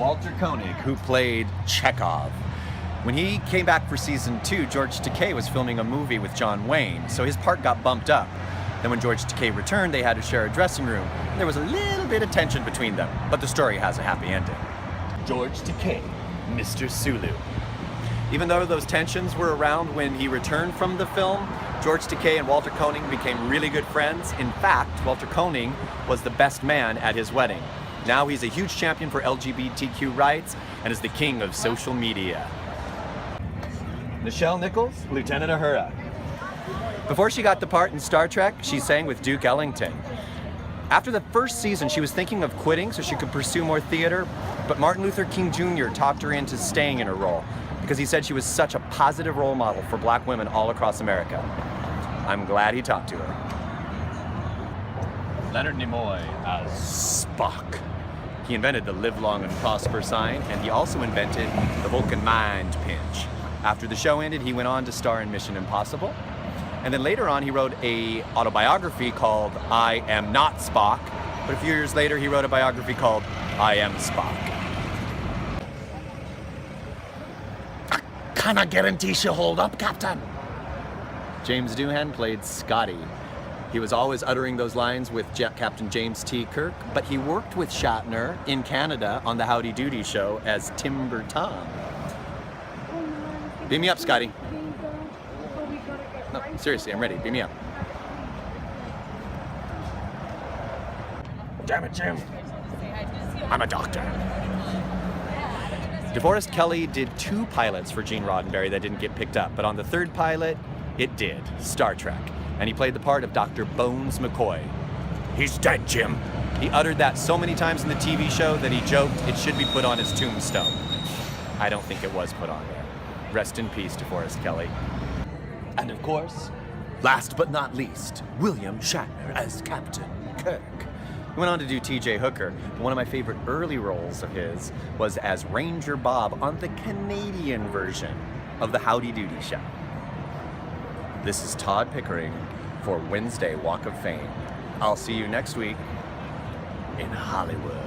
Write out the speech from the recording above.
Walter Koenig, who played Chekhov. When he came back for season 2, George Takei was filming a movie with John Wayne, so his part got bumped up. Then when George Takei returned, they had to share a dressing room. And there was a little bit of tension between them, but the story has a happy ending. George Takei, Mr. Sulu. Even though those tensions were around when he returned from the film, George Takei and Walter Koenig became really good friends. In fact, Walter Koenig was the best man at his wedding. Now he's a huge champion for LGBTQ rights and is the king of social media. Nichelle Nichols, Lieutenant Uhura. Before she got the part in Star Trek, she sang with Duke Ellington. After the first season, she was thinking of quitting so she could pursue more theater, but Martin Luther King Jr. talked her into staying in her role because he said she was such a positive role model for black women all across America. I'm glad he talked to her. Leonard Nimoy as Spock. He invented the Live Long and Prosper sign, and he also invented the Vulcan Mind Pinch. After the show ended, he went on to star in Mission Impossible. And then later on, he wrote an autobiography called I Am Not Spock. But a few years later, he wrote a biography called I Am Spock. Can I guarantee she'll hold up, Captain? James Duhan played Scotty. He was always uttering those lines with Captain James T. Kirk, but he worked with Shatner in Canada on the Howdy Doody show as Timber Tom. Beam me up, Scotty. No, seriously, I'm ready. Beam me up. Damn it, Jim. I'm a doctor. DeForest Kelley did 2 pilots for Gene Roddenberry that didn't get picked up, but on the 3rd pilot, it did, Star Trek. And he played the part of Dr. Bones McCoy. He's dead, Jim. He uttered that so many times in the TV show that he joked it should be put on his tombstone. I don't think it was put on there. Rest in peace, DeForest Kelley. And of course, last but not least, William Shatner as Captain Kirk. He went on to do T.J. Hooker. One of my favorite early roles of his was as Ranger Bob on the Canadian version of the Howdy Doody show. This is Todd Pickering for Wednesday Walk of Fame. I'll see you next week in Hollywood.